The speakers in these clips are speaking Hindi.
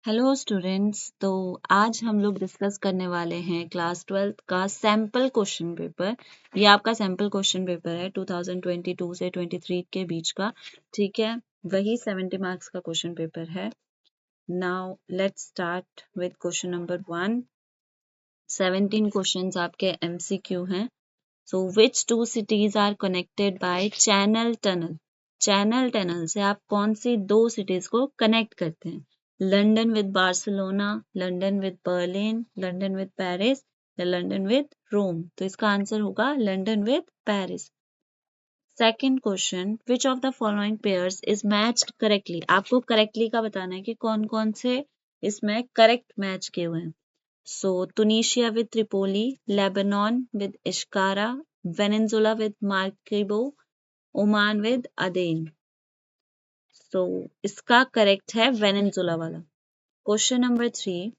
Hello students. तो आज हम लोग डिस्कस करने वाले हैं क्लास 12th का सैम्पल क्वेश्चन पेपर। ये आपका सैम्पल क्वेश्चन पेपर है 2022 से 23 के बीच का, ठीक है। वही 70 मार्क्स का क्वेश्चन पेपर है। Now let's start with question number 1। 17 questions आपके एमसीक्यू हैं। So which two cities are connected by channel tunnel? Channel tunnel से आप कौन सी दो सिटीज को कनेक्ट करते हैं? London with Barcelona, London with Berlin, London with Paris या लंदन विद रोम? तो इसका आंसर होगा London with Paris. Second question, which of the following pairs is matched correctly? आपको करेक्टली का बताना है कि कौन कौन से इसमें करेक्ट मैच किए हुए हैं। So Tunisia with Tripoli, Lebanon with Ishkara, Venezuela with Maracaibo, Oman with Aden. So इसका करेक्ट है वेनेजुला वाला। Question number 3,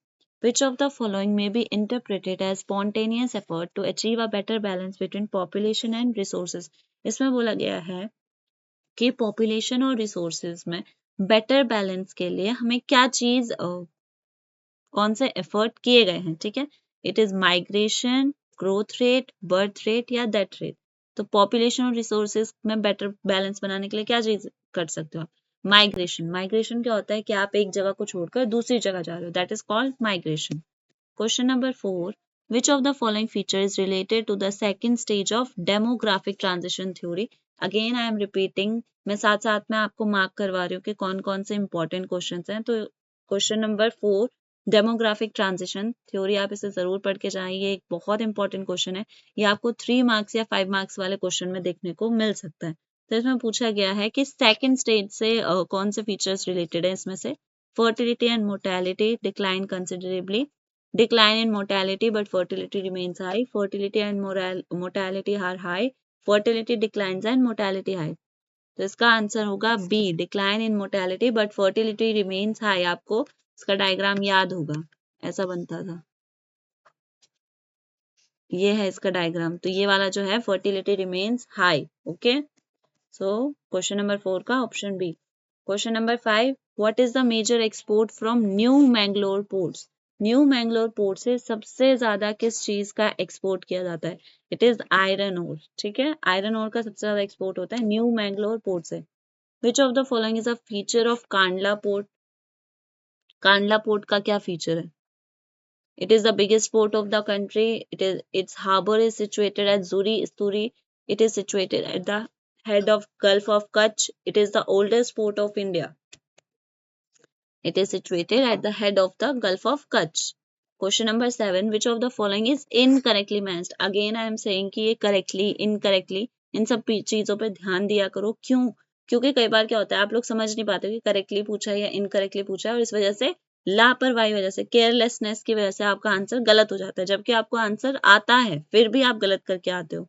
which of the following may be interpreted as spontaneous effort to achieve a better balance between population and resources? इसमें बोला गया है कि पॉपुलेशन और रिसोर्सेज में बेटर बैलेंस के लिए हमें क्या चीज कौन से एफर्ट किए गए हैं, ठीक है। It is migration, growth rate, birth rate या डेथ रेट। तो पॉपुलेशन और रिसोर्सेज में बेटर बैलेंस बनाने के लिए क्या चीज कर सकते हो आप? माइग्रेशन। माइग्रेशन क्या होता है कि आप एक जगह को छोड़कर दूसरी जगह जा रहे हो, that is called migration. Question number 4, which of the following feature is related to the second stage of demographic transition theory? Again I am repeating, मैं साथ साथ में आपको मार्क करवा रही हूँ कि कौन कौन से इंपॉर्टेंट क्वेश्चन हैं। तो question number 4, demographic transition theory, आप इसे जरूर पढ़ के जाएं। ये एक बहुत इंपॉर्टेंट क्वेश्चन है। ये आपको 3 मार्क्स या 5 मार्क्स वाले क्वेश्चन में देखने को मिल सकता है। तो इसमें पूछा गया है कि सेकंड स्टेज से कौन से फीचर्स रिलेटेड है। इसमें से fertility and mortality decline considerably, decline in mortality but fertility remains high, fertility and mortality are high, fertility declines and mortality high। तो इसका आंसर होगा B, decline in mortality but fertility remains high. आपको इसका डायग्राम याद होगा, ऐसा बनता था। ये है इसका डायग्राम। तो ये वाला जो है fertility remains high. Okay, so question number 4 का option B. Question number 5, what is the major export from new Mangalore ports? New Mangalore port से सबसे ज्यादा किस चीज का एक्सपोर्ट किया जाता है? इट इज आयरन ओर, ठीक है। आयरन ओर का सबसे ज्यादा एक्सपोर्ट होता है न्यू मैंगलोर पोर्ट से। विच of the following is a feature of Kandla port? Kandla port का क्या फीचर है? It is the biggest port of the country. Its harbor is situated at Zuri Isturi. It is situated at the head of Gulf of Kutch. It is the oldest port of India. It is situated at the head of the Gulf of Kutch. Question number 7. Which of the following is incorrectly matched? Again, I am saying कि ये correctly, incorrectly, इन सब चीजों पे ध्यान दिया करो। क्यों? क्योंकि कई बार क्या होता है, आप लोग समझ नहीं पाते कि करेक्टली पूछा है या इनकरेक्टली पूछा है, और इस वजह से लापरवाही वजह से, केयरलेसनेस की वजह से आपका आंसर गलत हो जाता है, जबकि आपको आंसर आता है फिर भी आप गलत करके आते हो।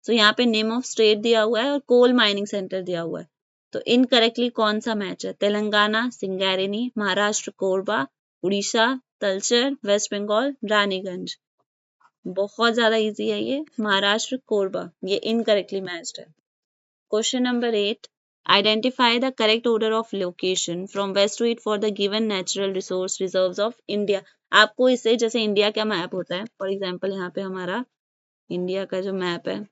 तो यहाँ पे नेम ऑफ स्टेट दिया हुआ है और कोल माइनिंग सेंटर दिया हुआ है। तो इनकरेक्टली कौन सा मैच है? तेलंगाना सिंगेरिनी, महाराष्ट्र कोरबा, उड़ीसा तलचर, वेस्ट बंगाल रानीगंज। बहुत ज्यादा इजी है ये, महाराष्ट्र कोरबा, ये इनकरेक्टली मैच्ड है। Question number 8, identify the correct order of location from west to east for the given natural resource reserves of India. आपको इसे, जैसे इंडिया का मैप होता है, फॉर एग्जांपल यहाँ पे हमारा इंडिया का जो मैप है,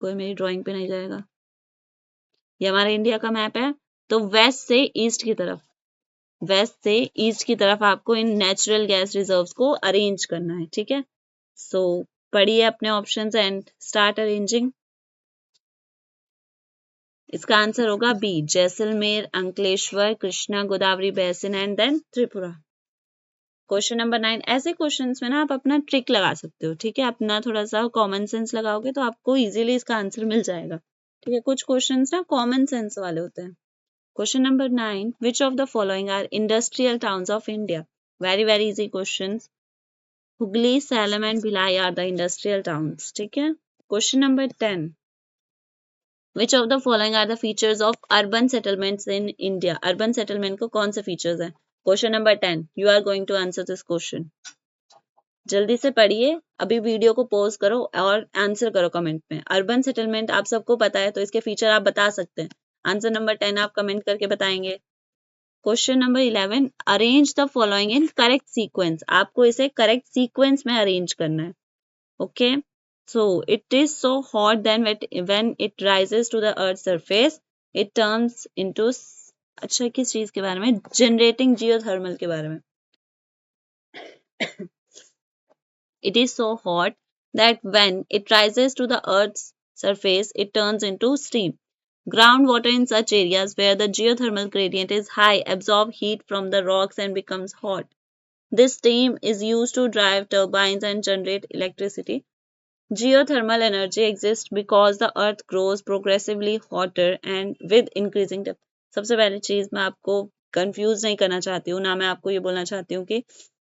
कोई मेरी ड्राइंग पे नहीं जाएगा, ये हमारा इंडिया का मैप है। तो वेस्ट से ईस्ट की तरफ, वेस्ट से ईस्ट की तरफ आपको इन नेचुरल गैस रिजर्व्स को अरेंज करना है, ठीक है। सो पढ़िए अपने ऑप्शंस एंड स्टार्ट अरेंजिंग। इसका आंसर होगा B, Jaisalmer, Ankleshwar, Krishna Godavari basin and then Tripura. Question number 9, ऐसे क्वेश्चंस में ना आप अपना ट्रिक लगा सकते हो, ठीक है। अपना थोड़ा सा कॉमन सेंस लगाओगे तो आपको इजीली इसका आंसर मिल जाएगा, ठीक है। कुछ क्वेश्चंस ना कॉमन सेंस वाले होते हैं। Question number 9, which of the following are industrial towns of India? Very very easy questions. Hooghly, Salem and Bhilai are the industrial towns, ठीक है। Question number 10, which of the following are the features of urban settlements in India? Urban settlement को कौन से features हैं? Question number 10, you are going to answer this question. जल्दी से पढ़िए, अभी वीडियो को पॉज करो और आंसर करो कमेंट में। अर्बन सेटलमेंट आप सबको पता है, तो इसके फीचर आप बता सकते हैं। आंसर नंबर 10 आप कमेंट करके बताएंगे। Question number 11, arrange the following in correct sequence. आपको इसे करेक्ट सीक्वेंस में अरेंज करना है। Okay, so it is so hot then when it rises to the earth surface it turns into, अच्छा किस चीज के बारे में, जनरेटिंग जियोथर्मल के बारे में। It is so hot that when it rises to the Earth's surface, it turns into steam. Groundwater in such areas where the geothermal gradient is high absorb heat from the rocks and becomes hot. This steam is used to drive turbines and generate electricity. Geothermal energy exists because the earth grows progressively hotter and with increasing depth. सबसे पहली चीज मैं आपको कंफ्यूज नहीं करना चाहती हूँ, ना मैं आपको ये बोलना चाहती हूँ कि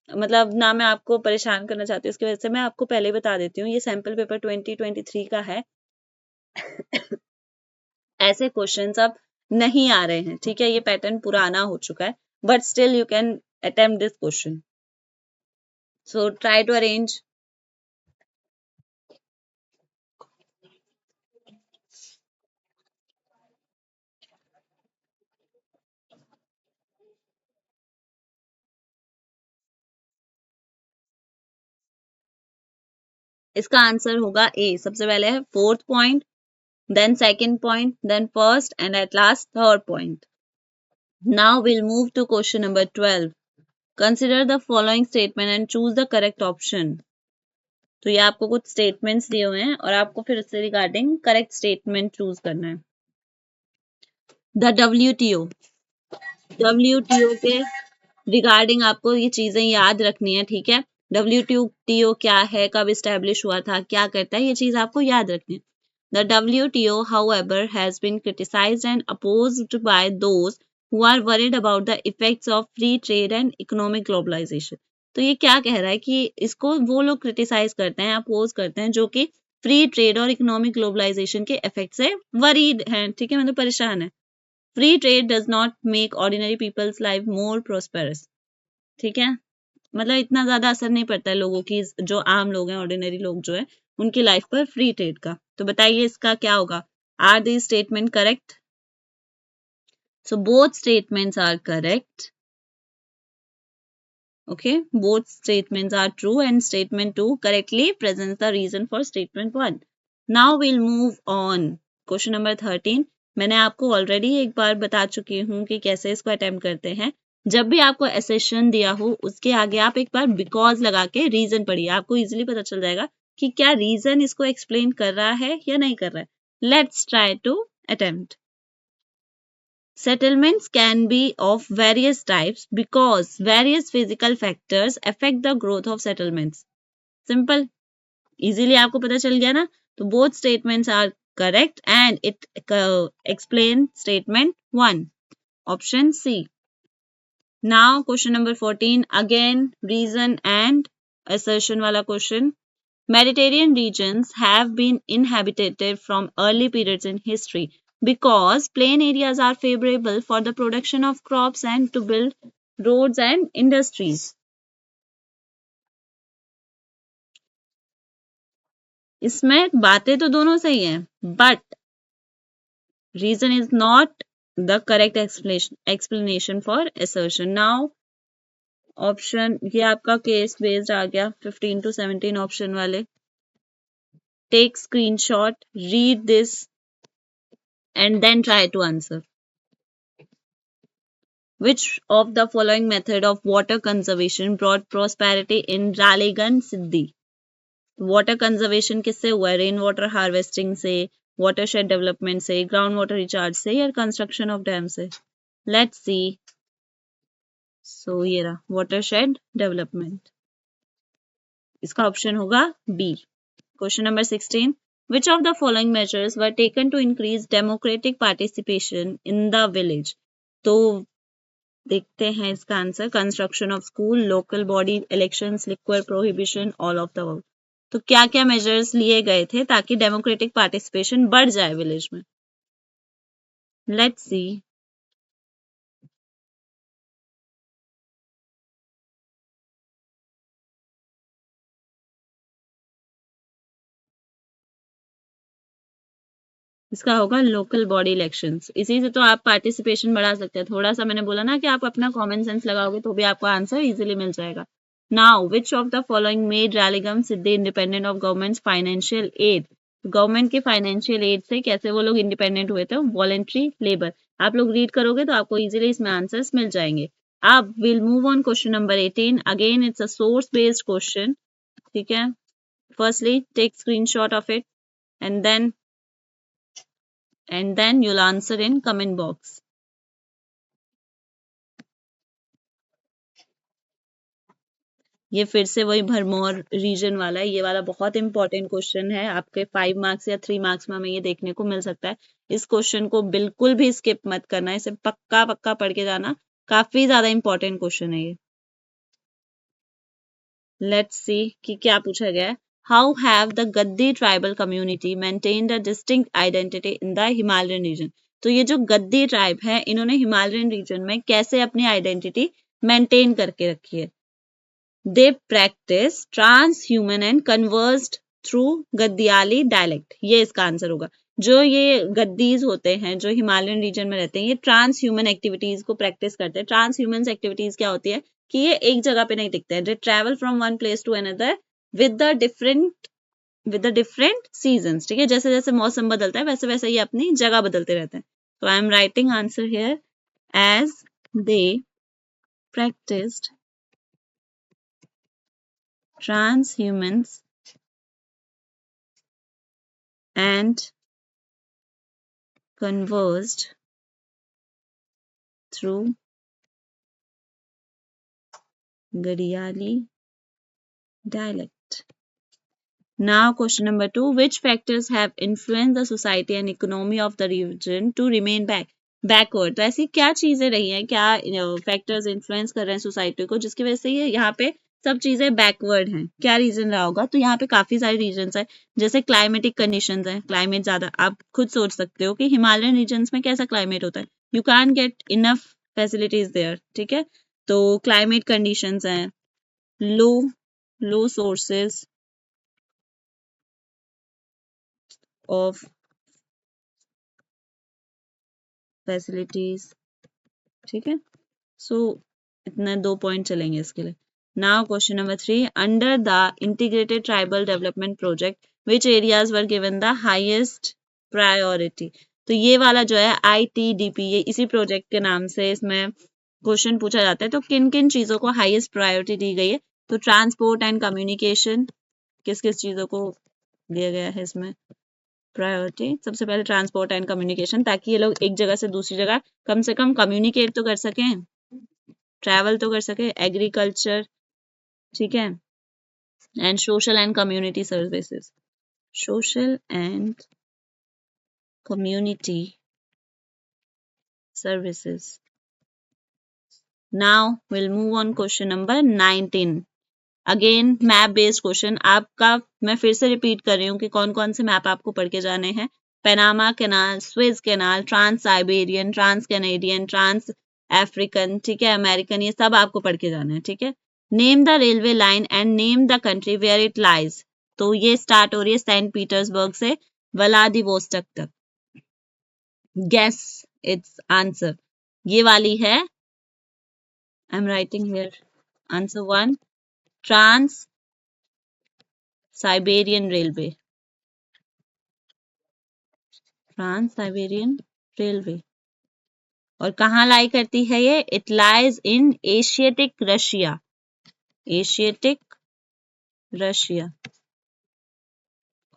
मतलब ना मैं आपको परेशान करना चाहती हूँ, उसकी वजह से मैं आपको पहले ही बता देती हूँ ये सैम्पल पेपर 2023 का है। ऐसे क्वेश्चंस अब नहीं आ रहे हैं, ठीक है, ये पैटर्न पुराना हो चुका है, but still you can attempt this question, so try to arrange. इसका आंसर होगा ए। सबसे पहले है fourth point, then second point, then first, and at last third point. Now we'll move to question number 12. Consider the following statement and choose the correct option. तो ये आपको कुछ स्टेटमेंट्स दिए हुए हैं और आपको फिर उससे रिगार्डिंग करेक्ट स्टेटमेंट चूज करना है। द डब्ल्यू के रिगार्डिंग आपको ये चीजें याद रखनी है, ठीक है। WTO क्या है, कब इस्टेब्लिश हुआ था, क्या करता है, ये चीज आपको याद रखनी है। The WTO, however, has been criticized and opposed by those who are worried about the effects of free trade and economic globalization. तो ये क्या कह रहा है कि इसको वो लोग क्रिटिसाइज करते हैं, अपोज करते हैं जो कि फ्री ट्रेड और इकोनॉमिक ग्लोबलाइजेशन के इफेक्ट से वरीड हैं, ठीक है, मतलब परेशान है। Free trade does not make ordinary people's life more prosperous, ठीक है, मतलब इतना ज्यादा असर नहीं पड़ता है लोगों की, जो आम लोग हैं, ऑर्डिनरी लोग जो है, उनकी लाइफ पर फ्री ट्रेड का। तो बताइए इसका क्या होगा। Are these statement correct? So both statements are correct. Okay, both statements are true and statement 2 correctly presents the reason for statement 1. Now we'll move on. Question number 13. मैंने आपको ऑलरेडी एक बार बता चुकी हूँ कि कैसे इसको अटेम्प्ट करते हैं। जब भी आपको एसेशन दिया हो उसके आगे आप एक बार बिकॉज लगा के रीजन पढ़िए, आपको इजीली पता चल जाएगा कि क्या रीजन इसको एक्सप्लेन कर रहा है या नहीं कर रहा है। Let's try to attempt. Settlements can be of various types because various physical factors affect the growth of settlements. Simple. Easily आपको पता चल गया ना? तो both statements are correct and it explain statement 1. Option C. Now question number 14. Again reason and assertion wala question. Mediterranean regions have been inhabited from early periods in history because plain areas are favorable for the production of crops and to build roads and industries. इसमें बातें तो दोनों सही हैं, but reason is not the correct explanation for assertion. Now option, ये आपका case based आ गया 15 to 17 option वाले. Take screenshot, read this and then try to answer. Which of the following method of water conservation brought prosperity in Raleigh Siddhi? Water conservation किससे हुआ है? रेन वाटर हार्वेस्टिंग से, वाटरशेड डेवलपमेंट से, ग्राउंड वाटर रिचार्ज से या कंस्ट्रक्शन ऑफ डैम से? Let's see. सो ये रहा वाटरशेड डेवलपमेंट, इसका ऑप्शन होगा B. Question number 16. Which of the following measures were taken to increase democratic participation in the village? तो देखते हैं इसका answer. Construction of school, local body elections, liquor prohibition, all of the above. तो क्या क्या मेजर्स लिए गए थे ताकि डेमोक्रेटिक पार्टिसिपेशन बढ़ जाए विलेज में? Let's see. इसका होगा लोकल बॉडी इलेक्शंस। इसी से तो आप पार्टिसिपेशन बढ़ा सकते हैं। थोड़ा सा मैंने बोला ना कि आप अपना कॉमन सेंस लगाओगे तो भी आपको आंसर इजीली मिल जाएगा। Now which of the following made Ralegan Siddhi independent of government financial aid. Government के फाइनेंशियल एड से कैसे वो लोग इंडिपेंडेंट हुए थे? Voluntary labour. आप लोग रीड करोगे तो आपको इजीली इसमें आंसर्स मिल जाएंगे। अब will move on question number 18। Again it's a source based question, ठीक है। Firstly take screenshot of it and then you'll answer in comment box. ये फिर से वही भरमौर रीजन वाला है। ये वाला बहुत इंपॉर्टेंट क्वेश्चन है, आपके 5 मार्क्स या 3 मार्क्स में हमें ये देखने को मिल सकता है। इस क्वेश्चन को बिल्कुल भी स्किप मत करना, इसे पक्का पक्का पढ़ के जाना। काफी ज्यादा इंपॉर्टेंट क्वेश्चन है ये। लेट्स सी कि क्या पूछा गया है। How have the Gaddi tribal community maintained a distinct identity in the Himalayan region. तो ये जो गद्दी ट्राइब है, इन्होंने हिमालयन रीजन में कैसे अपनी आइडेंटिटी मेंटेन करके रखी है? They practice transhuman and conversed through Gaddiyali dialect. ये इसका आंसर होगा। जो ये गद्दीज होते हैं, जो हिमालयन रीजन में रहते हैं, ये ट्रांस ह्यूमन एक्टिविटीज को प्रैक्टिस करते हैं। ट्रांस ह्यूमन एक्टिविटीज क्या होती है कि ये एक जगह पे नहीं टिकते हैं। They travel from one place to another with the different seasons, ठीक है। जैसे जैसे मौसम बदलता है वैसे वैसे ये अपनी जगह बदलते रहते हैं। तो I am writing answer here as they practiced transhumance and conversed through Gadiali dialect. Now question number 2. Which factors have influenced the society and economy of the region to remain backward? तो ऐसी क्या चीजें रही हैं, क्या फैक्टर्स इन्फ्लुएंस कर रहे हैं सोसाइटी को जिसकी वजह से ये यहाँ पे सब चीजें बैकवर्ड हैं? क्या रीजन रहा होगा? तो यहाँ पे काफी सारे रीजंस हैं। जैसे क्लाइमेटिक कंडीशंस हैं, क्लाइमेट ज्यादा, आप खुद सोच सकते हो कि हिमालयन रीजन्स में कैसा क्लाइमेट होता है। You can get enough facilities there, ठीक है। तो क्लाइमेट कंडीशंस हैं, low low sources of facilities, ठीक है। सो इतने 2 पॉइंट चलेंगे इसके लिए। Now question number 3। Under the integrated tribal development project which areas were given the highest priority. तो ये वाला जो है ITDP, ये इसी प्रोजेक्ट के नाम से इसमें क्वेश्चन पूछा जाता है। तो किन किन चीजों को हाईएस्ट प्रायोरिटी दी गई है? तो ट्रांसपोर्ट एंड कम्युनिकेशन, किस किस चीजों को दिया गया है इसमें प्रायोरिटी? सबसे पहले ट्रांसपोर्ट एंड कम्युनिकेशन, ताकि ये लोग एक जगह से दूसरी जगह कम से कम कम्युनिकेट तो कर सकें, ट्रैवल तो कर सके। एग्रीकल्चर, ठीक है। And social and community services, social and community services. Now will move on question number 19। Again map based question आपका, मैं फिर से रिपीट कर रही हूँ कि कौन कौन से मैप आपको पढ़ के जाने हैं। Panama canal, Swiss canal, trans Siberian, trans Canadian, trans African, ठीक है, अमेरिकन, ये सब आपको पढ़ के जाना है, ठीक है। Name the railway line and name the country where it lies. तो ये स्टार्ट हो रही है सेंट पीटर्सबर्ग से व्लादिवोस्टॉक तक। Guess its answer. ये वाली है, I am writing here answer 1, trans Siberian railway, trans Siberian railway. और कहाँ लाई करती है ये? It lies in Asiatic Russia, Asiatic Russia.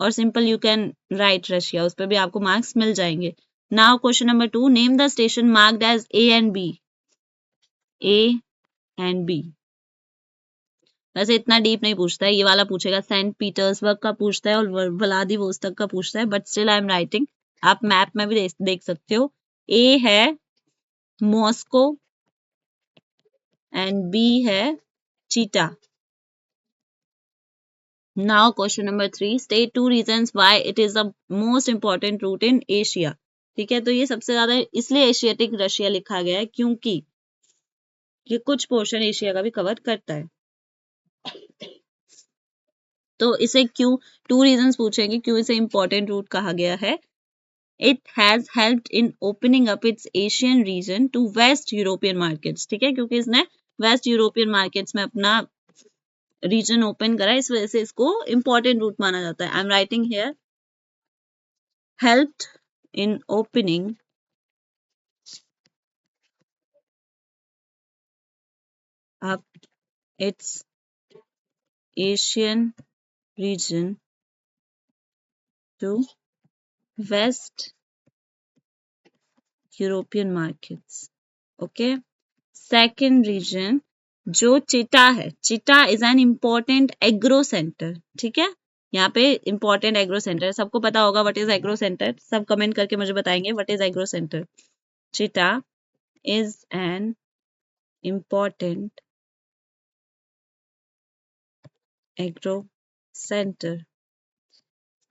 और simple you can write Russia, उस पर भी आपको मार्क्स मिल जाएंगे। Now question number 2। Name the station marked as A and B, A and B। वैसे इतना डीप नहीं पूछता है, ये वाला पूछेगा सेंट पीटर्सबर्ग का पूछता है और व्लादिवोस्तोक का पूछता है, but still I am writing. आप मैप में भी देख सकते हो। ए है मॉस्को एंड बी है Chita. Now question number 3। State 2 reasons why it is the most important route in Asia. ठीक है, तो ये सबसे ज्यादा इसलिए एशियाटिक रशिया लिखा गया है क्योंकि ये कुछ पोर्शन एशिया का भी कवर करता है। तो इसे क्यों, 2 रीजंस पूछेंगे क्यों इसे इंपॉर्टेंट रूट कहा गया है। It has helped in opening up its Asian region to West European markets. ठीक है, क्योंकि इसने वेस्ट यूरोपियन मार्केट्स में अपना रीजन ओपन करा, इस वजह से इसको इंपॉर्टेंट रूट माना जाता है. I am writing here helped in opening up its Asian region to West European markets. Okay. Second region जो चिटा है, Chita is an important agro centre. ठीक है, यहाँ पे इम्पोर्टेंट एग्रो सेंटर, सबको पता होगा व्हाट इज एग्रो सेंटर. सब कमेंट करके मुझे बताएंगे what is agro centre. Chita is an important agro centre.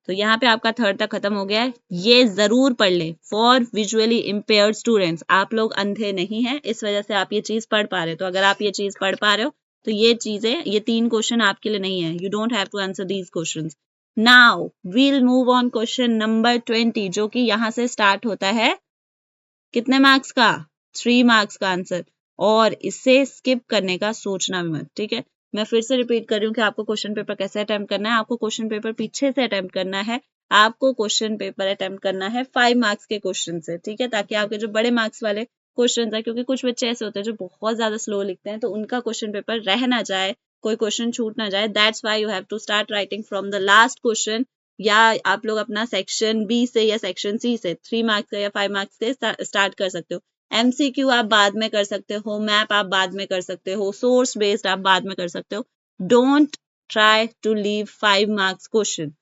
तो यहाँ पे आपका थर्ड तक खत्म हो गया है. ये जरूर पढ़ ले फॉर विजुअली इम्पेयर्ड स्टूडेंट्स. आप लोग अंधे नहीं हैं, इस वजह से आप ये चीज पढ़ पा रहे हो. तो अगर आप ये चीज पढ़ पा रहे हो तो ये चीजें, ये 3 क्वेश्चन आपके लिए नहीं है. You don't have to answer these questions. Now we'll move on question number 20, जो कि यहाँ से स्टार्ट होता है. कितने मार्क्स का? 3 मार्क्स का आंसर. और इसे स्किप करने का सोचना भी मत. ठीक है, मैं फिर से रिपीट कर रही हूँ कि आपको क्वेश्चन पेपर कैसे अटेम्प्ट करना है. आपको क्वेश्चन पेपर पीछे से अटेम्प्ट करना है. आपको क्वेश्चन पेपर अटेम्प्ट करना है 5 मार्क्स के क्वेश्चन से. ठीक है, ताकि आपके जो बड़े मार्क्स वाले क्वेश्चन है, क्योंकि कुछ बच्चे ऐसे होते हैं जो बहुत ज्यादा स्लो लिखते हैं, तो उनका क्वेश्चन पेपर रह ना जाए, कोई क्वेश्चन छूट ना जाए. That's why you have to start writing from the last question. या आप लोग अपना सेक्शन बी से या सेक्शन सी से 3 मार्क्स का या 5 मार्क्स के स्टार्ट कर सकते हो. एमसीक्यू आप बाद में कर सकते हो, मैप आप बाद में कर सकते हो, सोर्स बेस्ड आप बाद में कर सकते हो. Don't try to leave 5 marks question.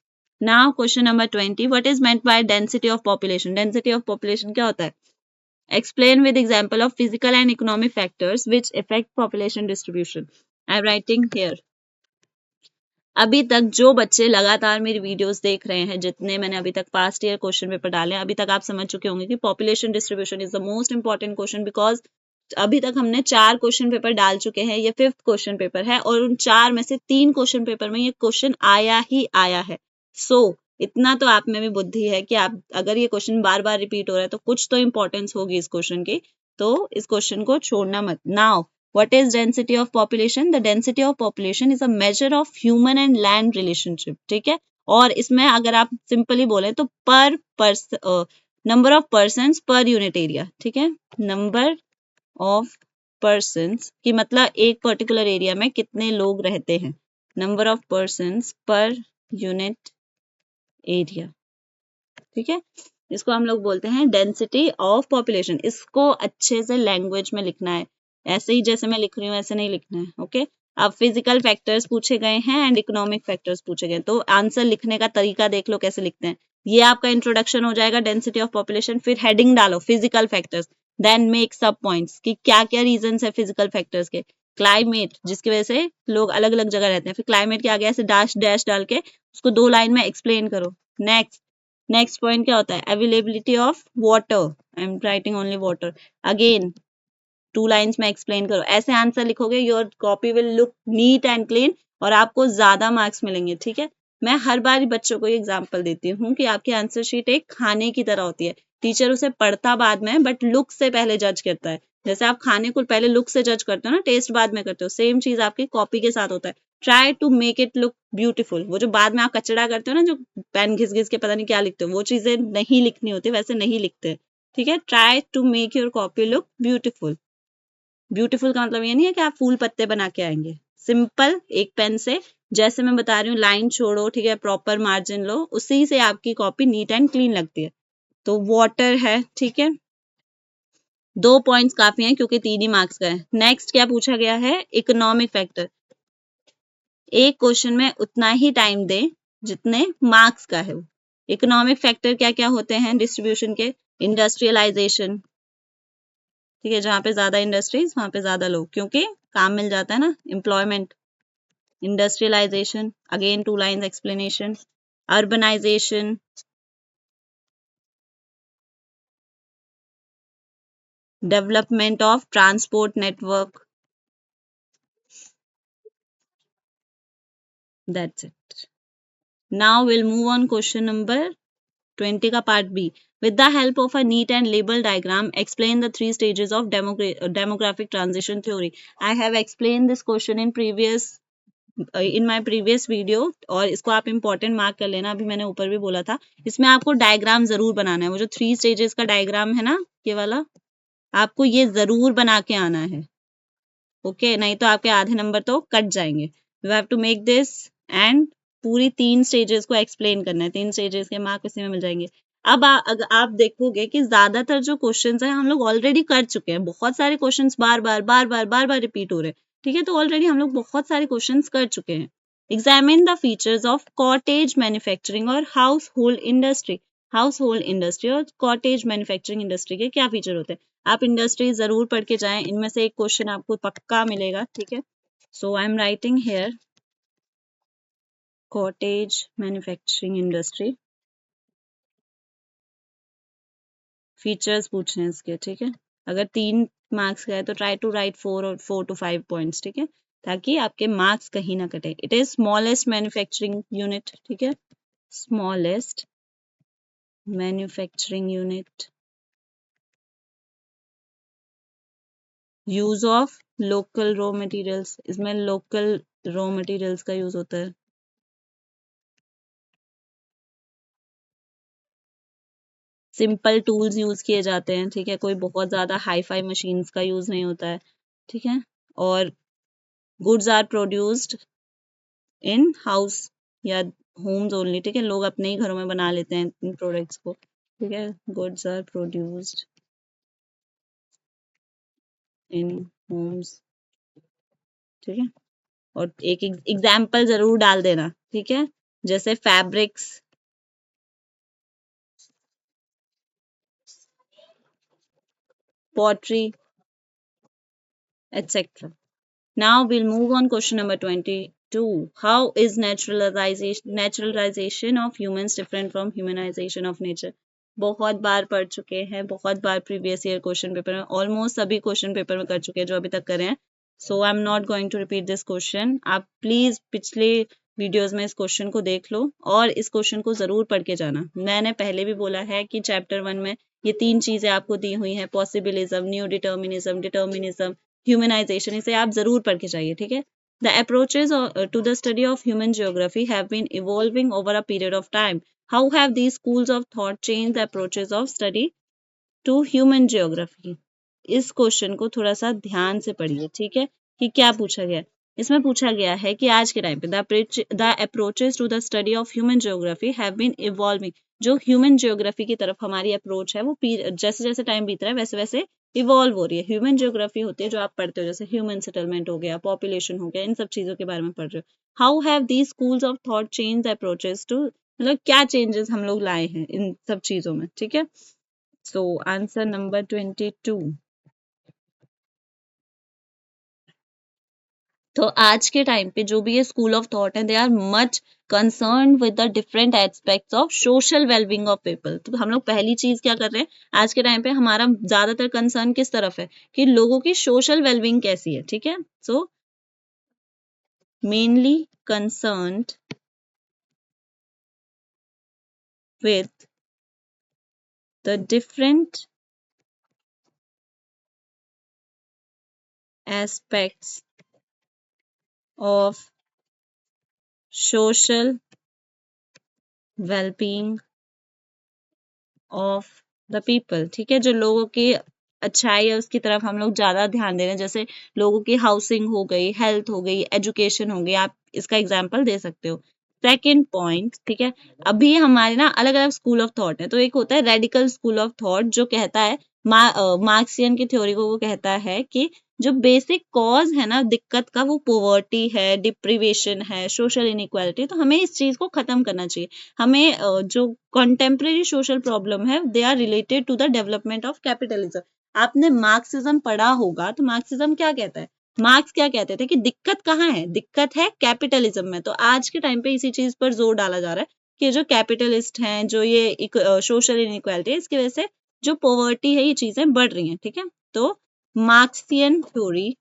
Now question number 20, what is meant by density of population? Density of population क्या होता है? Explain with example of physical and economic factors which affect population distribution. I am writing here. अभी तक जो बच्चे लगातार मेरी वीडियोस देख रहे हैं, जितने मैंने अभी तक पास्ट ईयर क्वेश्चन पेपर डाले हैं, अभी तक आप समझ चुके होंगे कि population distribution is the most important question. Because अभी तक हमने 4 क्वेश्चन पेपर डाल चुके हैं, ये 5th क्वेश्चन पेपर है, और उन 4 में से 3 क्वेश्चन पेपर में ये क्वेश्चन आया ही आया है. सो इतना तो आप में भी बुद्धि है कि आप, अगर ये क्वेश्चन बार बार रिपीट हो रहा है तो कुछ तो इंपॉर्टेंस होगी इस क्वेश्चन की. तो इस क्वेश्चन को छोड़ना मत. Now what is density of population? The density of population is a measure of human and land relationship. ठीक है, और इसमें अगर आप सिंपली बोले तो number of person per unit area. ठीक है, नंबर ऑफ persons की मतलब एक पर्टिकुलर एरिया में कितने लोग रहते हैं. Number of persons per unit area. ठीक है, इसको हम लोग बोलते हैं डेंसिटी ऑफ पॉपुलेशन. इसको अच्छे से लैंग्वेज में लिखना है, ऐसे ही जैसे मैं लिख रही हूँ ऐसे नहीं लिखना है. ओके, अब फिजिकल फैक्टर्स पूछे गए हैं एंड इकोनॉमिक फैक्टर्स पूछे गए, तो आंसर लिखने का तरीका देख लो कैसे लिखते हैं. ये आपका इंट्रोडक्शन हो जाएगा डेंसिटी ऑफ पॉपुलेशन. फिर हेडिंग डालो फिजिकल फैक्टर्स, देन मेक सब पॉइंट्स कि क्या क्या रीजन है फिजिकल फैक्टर्स के. क्लाइमेट, जिसकी वजह से लोग अलग अलग जगह रहते हैं, फिर क्लाइमेट के आगे ऐसे डैश डैश डाल के उसको 2 लाइन में एक्सप्लेन करो. नेक्स्ट पॉइंट क्या होता है? Availability of water. I am writing only water. Again 2 lines में एक्सप्लेन करो. ऐसे आंसर लिखोगे, your copy will look neat and clean और आपको ज्यादा मार्क्स मिलेंगे. ठीक है, मैं हर बार बच्चों को एग्जाम्पल देती हूँ कि आपकी आंसर शीट एक खाने की तरह होती है. टीचर उसे पढ़ता बाद में, बट लुक से पहले जज करता है. जैसे आप खाने को पहले लुक से जज करते हो ना, टेस्ट बाद में करते हो, सेम चीज आपकी कॉपी के साथ होता है. Try to make it look beautiful. वो जो बाद में आप कचड़ा करते हो ना, जो पेन घिस घिस के पता नहीं क्या लिखते हो, वो चीजें नहीं लिखनी होती, वैसे नहीं लिखते. ठीक है, try to make your copy look beautiful. Beautiful का मतलब ये नहीं है कि आप फूल पत्ते बना के आएंगे. सिंपल एक पेन से, जैसे मैं बता रही हूँ, लाइन छोड़ो. ठीक है, प्रॉपर मार्जिन लो, उसी से आपकी कॉपी नीट एंड क्लीन लगती है. तो वाटर है. ठीक है, 2 पॉइंट्स काफी हैं क्योंकि 3 ही मार्क्स का है. नेक्स्ट क्या पूछा गया है? Economic factor. एक क्वेश्चन में उतना ही टाइम दे जितने मार्क्स का है. इकोनॉमिक फैक्टर क्या क्या होते हैं डिस्ट्रीब्यूशन के? इंडस्ट्रियलाइजेशन. ठीक है, जहां पे ज्यादा इंडस्ट्रीज वहां पे ज्यादा लोग, क्योंकि काम मिल जाता है ना, employment. Industrialisation, again 2 lines explanation. Urbanisation, development of transport network. That's it. Now will move on question number 20 का part B. With the help of a neat and label diagram, explain the three stages of demographic transition theory. I have explained this question in my previous video, और इसको आप इंपॉर्टेंट मार्क कर लेना, अभी मैंने ऊपर भी बोला था। इसमें आपको डायग्राम जरूर बनाना है, वो जो 3 स्टेजेस का डायग्राम है ना, ये वाला, आपको ये जरूर बना के आना है। ओके, नहीं तो आपके आधे नंबर तो कट जाएंगे। You have to make this, and पूरी 3 स्टेजेस को एक्सप्लेन करना है। 3 स्टेजेस के मार्क इसी में मिल जाएंगे। अब अगर आप देखोगे कि ज्यादातर जो क्वेश्चंस है हम लोग ऑलरेडी कर चुके हैं, बहुत सारे क्वेश्चंस बार बार रिपीट हो रहे हैं, ठीक है, तो ऑलरेडी हम लोग बहुत सारे क्वेश्चंस कर चुके हैं। Examine the features of cottage manufacturing और household industry. Household industry और कॉटेज मैन्युफैक्चरिंग इंडस्ट्री के क्या फीचर होते हैं? आप इंडस्ट्री जरूर पढ़ के जाएं, इनमें से एक क्वेश्चन आपको पक्का मिलेगा, ठीक है। So I am writing here cottage manufacturing industry, features पूछे हैं इसके, ठीक है। अगर 3 मार्क्स का है तो try to write 4 to 5 points, ठीक है, ताकि आपके मार्क्स कहीं ना कटे। It is smallest manufacturing unit, ठीक है, smallest manufacturing unit, use of local raw materials, इसमें लोकल रॉ मटेरियल्स का यूज होता है। सिंपल टूल्स यूज किए जाते हैं, ठीक है, कोई बहुत ज्यादा हाई फाई मशीन्स का यूज नहीं होता है, ठीक है। और goods are produced in house या होम्स ओनली, ठीक है, लोग अपने ही घरों में बना लेते हैं इन प्रोडक्ट्स को, ठीक है। Goods are produced in homes, ठीक है। और एक एग्जाम्पल जरूर डाल देना, ठीक है, जैसे fabrics, pottery, etc. Now we'll move on question number 22. How is naturalization of humans different from humanization of nature? बहुत बार पढ़ चुके हैं, बहुत बार प्रीवियस ईयर क्वेश्चन पेपर में, ऑलमोस्ट सभी क्वेश्चन पेपर में कर चुके हैं जो अभी तक करे हैं। So I am not going to repeat this question. आप प्लीज पिछले वीडियोस में इस क्वेश्चन को देख लो और इस क्वेश्चन को जरूर पढ़ के जाना। मैंने पहले भी बोला है कि चैप्टर 1 में ये 3 चीजें आपको दी हुई हैं, possibilism, new determinism, determinism, humanisation, इसे आप जरूर पढ़ के जाइए, ठीक है। The approaches to the study of human geography have been evolving over a period of time. How have these schools of thought changed the approaches of study to human geography? इस क्वेश्चन को थोड़ा सा ध्यान से पढ़िए, ठीक है, कि क्या पूछा गया। इसमें पूछा गया है कि आज के टाइम पे the approaches to the study of human geography have been evolving. जो ह्यूमन ज्योग्राफी की तरफ हमारी अप्रोच है वो जैसे जैसे टाइम बीत रहा है वैसे वैसे इवॉल्व हो रही है। ह्यूमन ज्योग्राफी होती है जो आप पढ़ते हो, जैसे ह्यूमन सेटलमेंट हो गया, पॉपुलेशन हो गया, इन सब चीजों के बारे में पढ़ रहे हो। How have these schools of thought change approaches to, मतलब क्या चेंजेस हम लोग लाए हैं इन सब चीजों में, ठीक है। So answer number 22। तो आज के टाइम पे जो भी ये स्कूल ऑफ थॉट है, they are much concern with the different aspects of social wellbeing of people. तो हम लोग पहली चीज क्या कर रहे हैं, आज के टाइम पे हमारा ज्यादातर कंसर्न किस तरफ है कि लोगों की सोशल वेलबींग कैसी है, ठीक है। So mainly concerned with the different aspects of social wellbeing of the people, ठीक है। जो लोगों की अच्छाई है उसकी तरफ हम लोग ज्यादा ध्यान दे रहे हैं, जैसे लोगों की हाउसिंग हो गई, हेल्थ हो गई, एजुकेशन हो गई, आप इसका एग्जाम्पल दे सकते हो। सेकेंड पॉइंट, ठीक है, अभी हमारे ना अलग अलग स्कूल ऑफ थॉट है। तो एक होता है रेडिकल स्कूल ऑफ थॉट जो कहता है, मार्क्सियन की थ्योरी को वो कहता है कि जो बेसिक कॉज है ना दिक्कत का वो पोवर्टी है, डिप्रीवेशन है, सोशल इनइक्वालिटी, तो हमें इस चीज को खत्म करना चाहिए। हमें जो कंटेम्प्रेरी सोशल प्रॉब्लम है they are related to the development of capitalism. आपने मार्क्सिज्म पढ़ा होगा, तो मार्क्सिज्म क्या कहता है, मार्क्स क्या कहते थे कि दिक्कत कहाँ है, दिक्कत है कैपिटलिज्म में। तो आज के टाइम पे इसी चीज पर जोर डाला जा रहा है कि जो कैपिटलिस्ट हैं, जो ये सोशल इनइक्वालिटी है, इसकी वजह से जो पॉवर्टी है ये चीजें बढ़ रही हैं, ठीक है। तो मार्क्सियन थ्योरी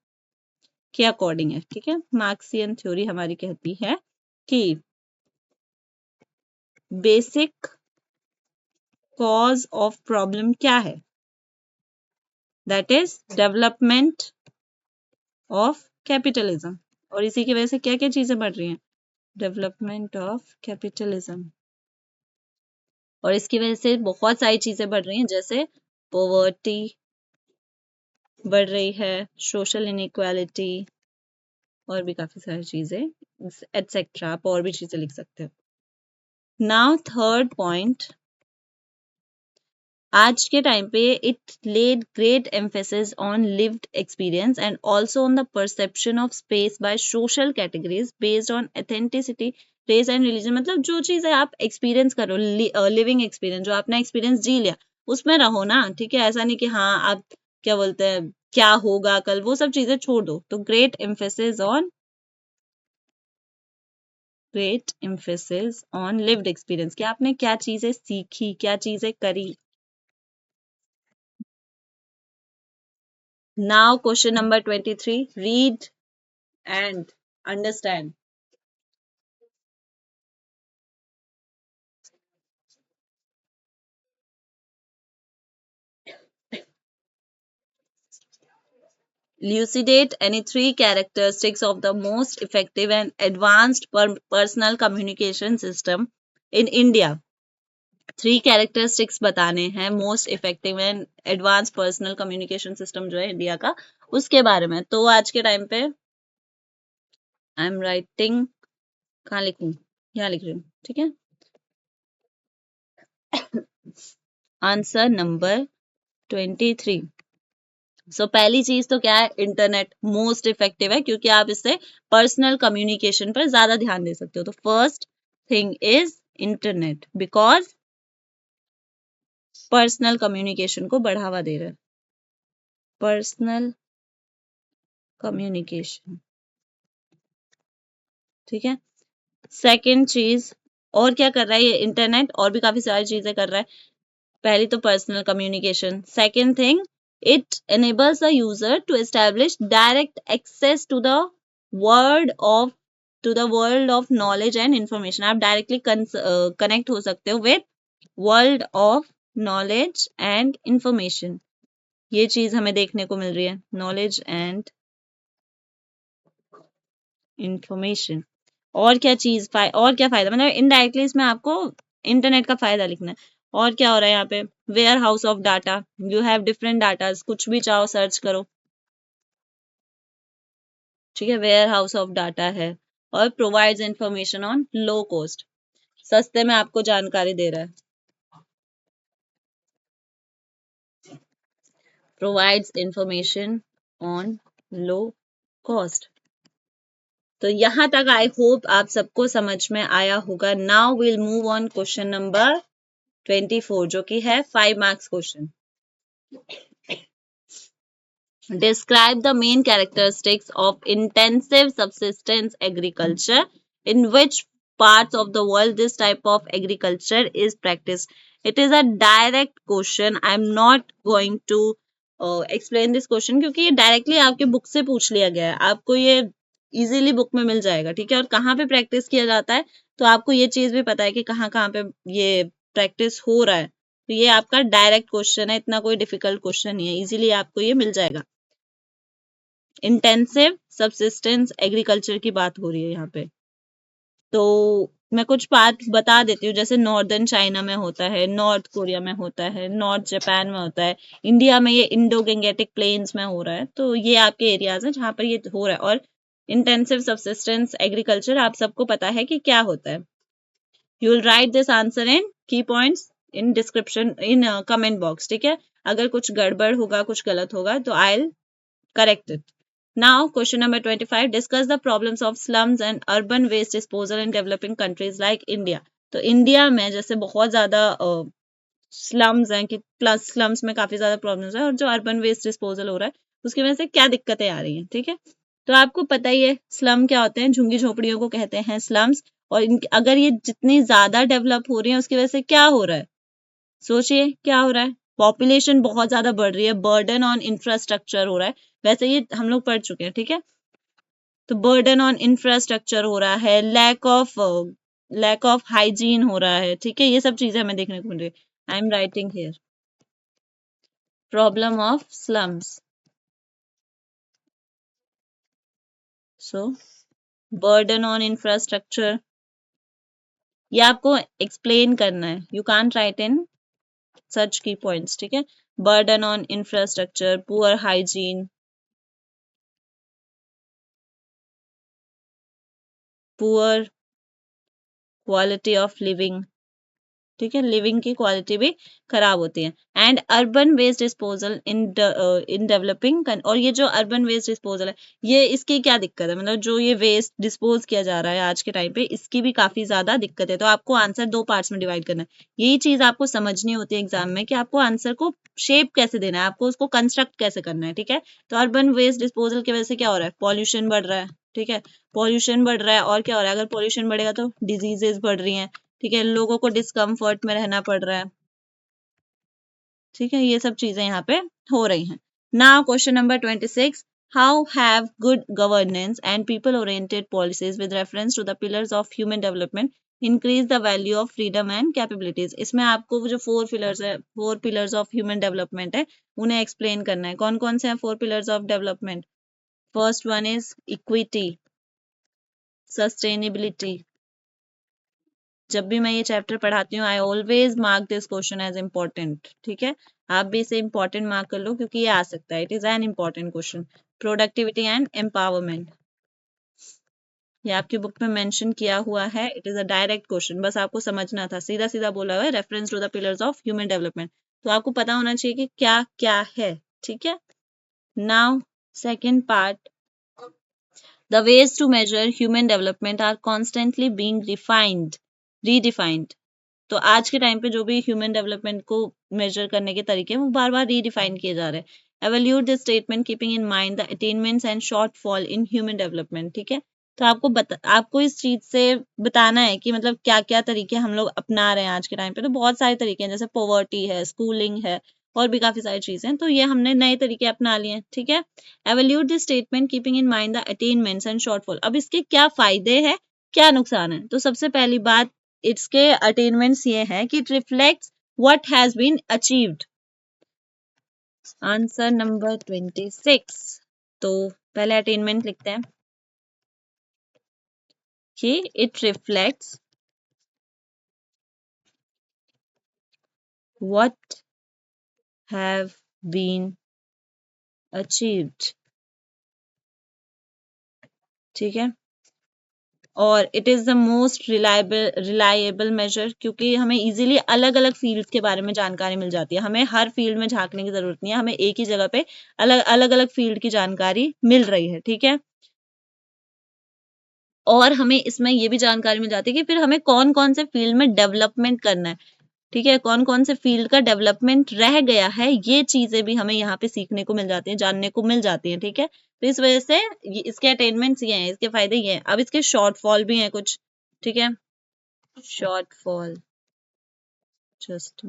के अकॉर्डिंग है, ठीक है। मार्क्सियन थ्योरी हमारी कहती है कि बेसिक कॉज ऑफ प्रॉब्लम क्या है? That is development of capitalism. और इसी की वजह से क्या क्या चीजें बढ़ रही हैं? Development of capitalism. और इसकी वजह से बहुत सारी चीजें बढ़ रही हैं, जैसे पॉवर्टी बढ़ रही है, सोशल इनइक्वालिटी, और भी काफी सारी चीजें एटसेट्रा। आप और भी चीजें लिख सकते हो। नाउ थर्ड पॉइंट, आज के टाइम पे it led great emphasis on lived experience and also on the perception of space by social categories based on authenticity, race and religion. मतलब जो चीजें आप एक्सपीरियंस करो, लिविंग एक्सपीरियंस, जो आपने एक्सपीरियंस जी लिया, उसमें रहो ना, ठीक है? ऐसा नहीं कि हाँ आप क्या बोलते हैं, क्या होगा कल, वो सब चीजें छोड़ दो। तो great emphasis on lived experience, कि आपने क्या चीजें सीखी, क्या चीजें करी। Now question number 23. Read and understand. Elucidate any three characteristics of the most effective and advanced personal communication system in India. Three characteristics बताने हैं most effective and advance personal communication system जो है इंडिया का, उसके बारे में। तो आज के टाइम पे आई एम राइटिंग, कहाँ लिखूं, यहाँ लिख रही हूँ, ठीक है? Answer number 23। सो पहली चीज तो क्या है? इंटरनेट मोस्ट इफेक्टिव है, क्योंकि आप इससे पर्सनल कम्युनिकेशन पर ज्यादा ध्यान दे सकते हो। तो first thing is internet, because personal communication को बढ़ावा दे रहा है। पर्सनल कम्युनिकेशन, ठीक है? सेकेंड चीज, और क्या कर रहा है ये इंटरनेट? और भी काफी सारी चीजें कर रहा है। पहली तो personal communication. Second thing, it enables the user to establish direct access to the world of world of knowledge and information। आप डायरेक्टली कनेक्ट हो सकते हो with world of knowledge and information. ये चीज हमें देखने को मिल रही है, नॉलेज एंड इंफॉर्मेशन। और क्या चीज और क्या फायदा? मतलब इनडायरेक्टली इसमें आपको इंटरनेट का फायदा लिखना है। और क्या हो रहा है यहाँ पे? Warehouse of data, you have different data, कुछ भी चाहो सर्च करो, ठीक है? वेयर हाउस ऑफ डाटा है। और provides information on low cost, सस्ते में आपको जानकारी दे रहा है। Provides information on low cost. तो यहां तक आई होप आप सबको समझ में आया होगा। Now will move on question number 24, जो कि है 5 marks question. Describe the main characteristics of intensive subsistence agriculture. In which parts of the world this type of agriculture is practiced? It is a direct question. I am not going to explain this question, क्योंकि ये डायरेक्टली आपके बुक से पूछ लिया गया है। आपको ये इजीली बुक में मिल जाएगा, ठीक है? और कहाँ पे प्रैक्टिस किया जाता है, तो आपको ये चीज भी पता है कि कहाँ कहाँ पे ये प्रैक्टिस हो रहा है। तो ये आपका डायरेक्ट क्वेश्चन है, इतना कोई डिफिकल्ट क्वेश्चन नहीं है, इजीली आपको ये मिल जाएगा। इंटेंसिव सब्सिस्टेंस एग्रीकल्चर की बात हो रही है यहाँ पे। तो मैं कुछ बात बता देती हूँ, जैसे नॉर्दर्न चाइना में होता है, नॉर्थ कोरिया में होता है, नॉर्थ जापान में होता है, इंडिया में ये इंडो गैंगेटिक प्लेन्स में हो रहा है। तो ये आपके एरियाज हैं जहाँ पर ये हो रहा है। और इंटेंसिव सब्सिस्टेंस एग्रीकल्चर आप सबको पता है कि क्या होता है। You will write this answer in key points in description, in comment box, ठीक है? अगर कुछ गड़बड़ होगा, कुछ गलत होगा, तो I will correct it. Now, question number 25. Discuss the problems of slums and urban waste disposal in developing countries like India. तो इंडिया में जैसे बहुत ज्यादा स्लम्स हैं, कि प्लस स्लम्स में काफी ज्यादा प्रॉब्लम्स है, और जो अर्बन वेस्ट डिस्पोजल हो रहा है उसकी वजह से क्या दिक्कतें आ रही हैं, ठीक है? तो आपको पता ही है स्लम क्या होते हैं, झुग्गी झोपड़ियों को कहते हैं स्लम्स। और अगर ये जितनी ज्यादा डेवलप हो रही है, उसकी वजह से क्या हो रहा है? सोचिए क्या हो रहा है? पॉपुलेशन बहुत ज्यादा बढ़ रही है, बर्डन ऑन इंफ्रास्ट्रक्चर हो रहा है। वैसे ये हम लोग पढ़ चुके हैं, ठीक है? तो बर्डन ऑन इंफ्रास्ट्रक्चर हो रहा है, लैक ऑफ हाइजीन हो रहा है, ठीक है? ये सब चीजें हमें देखने को मिल रही है। I am writing here. Problem of slums. So, burden on infrastructure. ये आपको explain करना है. You can't write in such key points. ठीक है. Burden on infrastructure, poor hygiene, poor quality of living. ठीक है, लिविंग की क्वालिटी भी खराब होती है. And urban waste disposal in developing. और ये जो अर्बन वेस्ट डिस्पोजल है, ये इसकी क्या दिक्कत है, मतलब जो ये वेस्ट डिस्पोज किया जा रहा है आज के टाइम पे, इसकी भी काफी ज्यादा दिक्कत है. तो आपको आंसर दो पार्ट्स में डिवाइड करना है. यही चीज आपको समझनी होती है एग्जाम में कि आपको आंसर को शेप कैसे देना है, आपको उसको कंस्ट्रक्ट कैसे करना है. ठीक है, तो अर्बन वेस्ट डिस्पोजल की वजह से क्या हो रहा है, पॉल्यूशन बढ़ रहा है. ठीक है, पॉल्यूशन बढ़ रहा है और क्या हो रहा है, अगर पॉल्यूशन बढ़ेगा तो डिजीजेस बढ़ रही हैं. ठीक है, लोगों को डिस्कम्फर्ट में रहना पड़ रहा है. ठीक है, ये सब चीजें यहाँ पे हो रही हैं. Now question number 26. How have good governance and people oriented policies with reference to the pillars of human development increase the value of freedom and capabilities. इसमें आपको वो जो फोर पिलर्स है, four pillars of human development है, उन्हें एक्सप्लेन करना है. कौन कौन से हैं four pillars of development? First one is equity, sustainability. जब भी मैं ये चैप्टर पढ़ाती हूँ, I always mark this question as important. ठीक है, आप भी इसे इम्पोर्टेंट मार्क कर लो क्योंकि ये आ सकता है. It is an important question. Productivity and empowerment, ये आपकी बुक में मेंशन किया हुआ है. It is a direct question, बस आपको समझना था. सीधा सीधा बोला हुआ है, reference to the pillars of human development. तो आपको पता होना चाहिए कि क्या क्या है. ठीक है, now second part. The ways to measure human development are constantly being redefined. तो आज के टाइम पे जो भी ह्यूमन डेवलपमेंट को मेजर करने के तरीके हैं वो बार बार रीडिफाइन किए जा रहे हैं. Evaluate this statement keeping in mind the attainments and shortfall in human development. ठीक है, तो आपको इस चीज से बताना है कि मतलब क्या क्या तरीके हम लोग अपना रहे हैं आज के टाइम पे. तो बहुत सारे तरीके हैं, जैसे पॉवर्टी है, स्कूलिंग है, और भी काफी सारी चीजें हैं. तो ये हमने नए तरीके अपना लिए हैं. ठीक है, evaluate this statement keeping in mind the attainments and shortfall. अब इसके क्या फायदे हैं, क्या नुकसान है? तो सबसे पहली बात, इसके अटेनमेंट्स ये हैं कि it reflects what has been achieved. Answer number 26. तो पहले अटेनमेंट लिखते हैं कि it reflects what have been achieved. ठीक है, और it is the most reliable measure, क्योंकि हमें इजीली अलग अलग फील्ड के बारे में जानकारी मिल जाती है. हमें हर फील्ड में झांकने की जरूरत नहीं है, हमें एक ही जगह पे अलग अलग अलग फील्ड की जानकारी मिल रही है. ठीक है, और हमें इसमें ये भी जानकारी मिल जाती है कि फिर हमें कौन कौन से फील्ड में डेवलपमेंट करना है. ठीक है, कौन कौन से फील्ड का डेवलपमेंट रह गया है, ये चीजें भी हमें यहाँ पे सीखने को मिल जाती हैं, जानने को मिल जाती हैं. ठीक है, तो इस वजह से इसके अटेनमेंट्स ये हैं, इसके फायदे ये हैं. अब इसके शॉर्टफॉल भी हैं कुछ. ठीक है, शॉर्टफॉल, जस्ट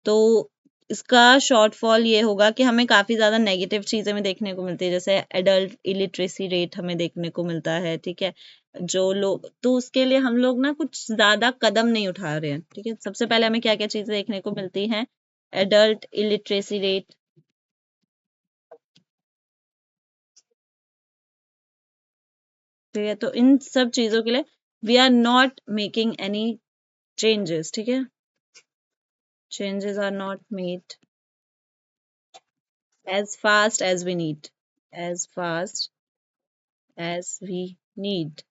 तो इसका शॉर्टफॉल ये होगा कि हमें काफी ज्यादा नेगेटिव चीजें में देखने को मिलती है, जैसे एडल्ट इलिटरेसी रेट हमें देखने को मिलता है. ठीक है, जो लोग, तो उसके लिए हम लोग ना कुछ ज्यादा कदम नहीं उठा रहे हैं. ठीक है, सबसे पहले हमें क्या क्या चीजें देखने को मिलती हैं? Adult illiteracy rate. ठीक है, तो इन सब चीजों के लिए we are not making any changes. ठीक है, changes are not made as fast as we need, as fast as we need.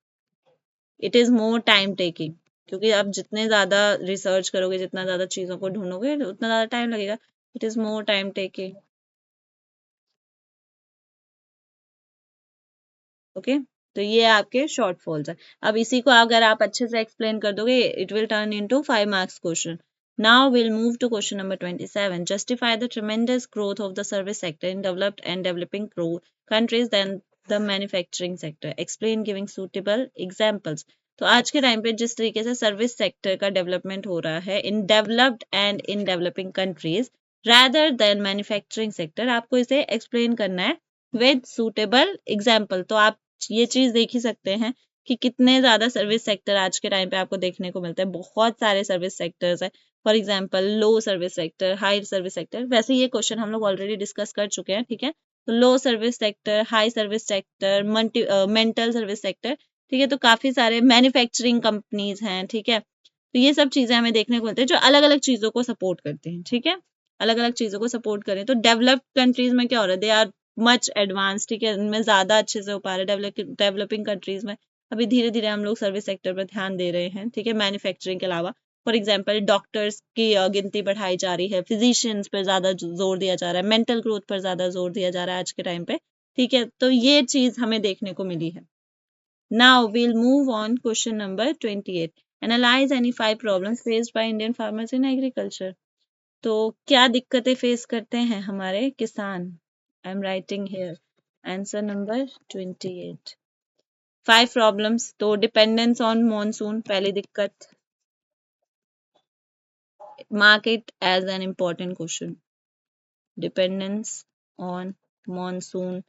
It is more time taking, क्योंकि आप जितने ज्यादा रिसर्च करोगे, जितना ज्यादा चीजों को ढूंढोगे, उतना ज्यादा टाइम लगेगा. It is more time taking. Okay, तो ये आपके शॉर्टफॉल्स है. अब इसी को अगर आप अच्छे से एक्सप्लेन कर दोगे, it will turn into 5 marks question. Now we'll move to question number 27. Justify the tremendous growth of the service sector in developed and developing countries than the manufacturing sector. Explain giving suitable examples. तो आज के टाइम पे जिस तरीके से सर्विस सेक्टर का डेवलपमेंट हो रहा है in developed and in developing countries rather than manufacturing sector, आपको इसे एक्सप्लेन करना है विद सुटेबल एग्जाम्पल. तो आप ये चीज देख ही सकते हैं कि कितने ज्यादा सर्विस सेक्टर आज के टाइम पे आपको देखने को मिलते हैं। बहुत सारे सर्विस सेक्टर्स है, for example low service sector, high service sector. वैसे ये क्वेश्चन हम लोग ऑलरेडी डिस्कस कर चुके हैं, ठीक है। तो low service sector, high service sector, mental service sector, ठीक है। तो काफी सारे मैन्युफैक्चरिंग कंपनीज हैं, ठीक है। तो ये सब चीजें हमें देखने को मिलती है जो अलग अलग चीजों को सपोर्ट करते हैं, ठीक है। अलग अलग चीजों को सपोर्ट करें तो डेवलप्ड कंट्रीज में क्या हो रहा है, दे आर मच एडवांस, ठीक है। इनमें ज्यादा अच्छे से हो पा रहा है। डेवलपिंग कंट्रीज में अभी धीरे धीरे हम लोग सर्विस सेक्टर पर ध्यान दे रहे हैं, ठीक है, मैन्युफैक्चरिंग के अलावा। फॉर एग्जाम्पल डॉक्टर्स की गिनती बढ़ाई जा रही है, फिजिशियंस पर ज्यादा जोर दिया जा रहा है, मेंटल ग्रोथ पर ज्यादा जोर दिया जा रहा है आज के टाइम पे, ठीक है। तो ये चीज हमें देखने को मिली है। Now we'll move on question number 28. Analyze any 5 problems faced by Indian farmers in agriculture. तो क्या दिक्कतें फेस करते हैं हमारे किसान? I am writing here answer number 28. 5 problems. तो डिपेंडेंस ऑन मॉनसून पहली दिक्कत, mark it as an important question, dependence on monsoon.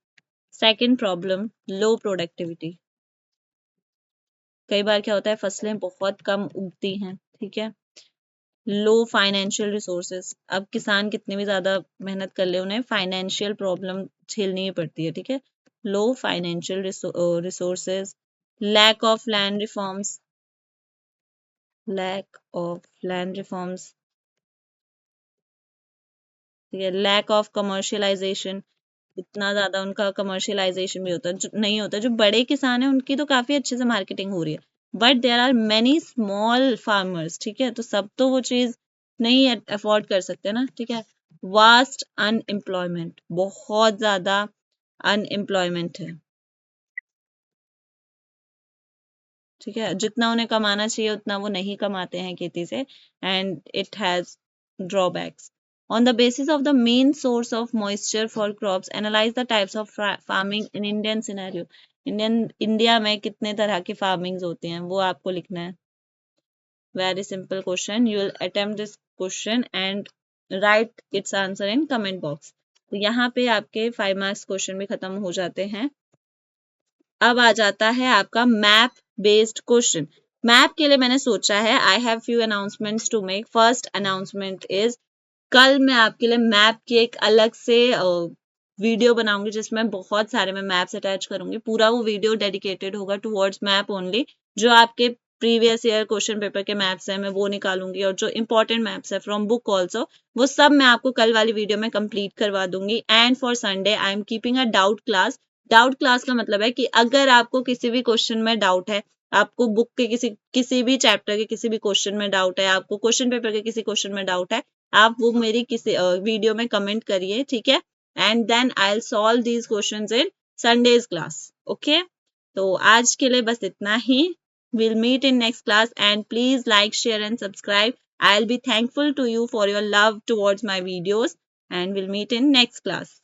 Second problem, low productivity. कई बार क्या होता है फसलें बहुत कम उगती हैं, ठीक है। लो फाइनेंशियल रिसोर्सेज, अब किसान कितनी भी ज्यादा मेहनत कर ले उन्हें फाइनेंशियल प्रॉब्लम झेलनी ही पड़ती है, ठीक है। Low financial resources, lack of land reforms, lack of land reforms, ठीक है। लैक ऑफ कमर्शियलाइजेशन, इतना ज्यादा उनका कमर्शियलाइजेशन भी होता नहीं होता। जो बड़े किसान हैं उनकी तो काफी अच्छे से मार्केटिंग हो रही है, but there are many small farmers, ठीक है। तो सब तो वो चीज नहीं अफोर्ड कर सकते ना, ठीक है। वास्ट अनएम्प्लॉयमेंट, बहुत ज्यादा अनएम्प्लॉयमेंट है, ठीक है। जितना उन्हें कमाना चाहिए उतना वो नहीं कमाते हैं खेती से, and it has drawbacks. On the basis of the main source of moisture for crops, analyze the types of farming in Indian scenario. India में कितने तरह की फार्मिंग्स होती हैं वो आपको लिखना है। Very simple question, you will attempt this question and right it's answer in comment box. तो यहाँ पे आपके 5 मार्क्स क्वेश्चन भी खत्म हो जाते हैं। अब आ जाता है आपका मैप बेस्ड क्वेश्चन। मैप के लिए मैंने सोचा है, I have few announcements to make. First announcement is, कल मैं आपके लिए मैप की एक अलग से वीडियो बनाऊंगी जिसमें बहुत सारे मैं मैप्स अटैच करूंगी। पूरा वो वीडियो डेडिकेटेड होगा टुवर्ड्स मैप ओनली। जो आपके प्रीवियस ईयर क्वेश्चन पेपर के मैप्स हैं मैं वो निकालूंगी, और जो इंपॉर्टेंट मैप्स है फ्रॉम बुक ऑल्सो वो सब मैं आपको कल वाली वीडियो में कंप्लीट करवा दूंगी। And for Sunday I am keeping a doubt class. Doubt class का मतलब है कि अगर आपको किसी भी क्वेश्चन में डाउट है, आपको बुक के किसी भी चैप्टर के किसी भी क्वेश्चन में डाउट है, आपको क्वेश्चन पेपर के किसी क्वेश्चन में डाउट है, आप वो मेरी किसी वीडियो में कमेंट करिए, ठीक है। And then I will solve these questions in Sunday's class, okay. तो आज के लिए बस इतना ही। we'll meet in next class, and please like, share and subscribe. I'll be thankful to you for your love towards my videos, and we'll meet in next class.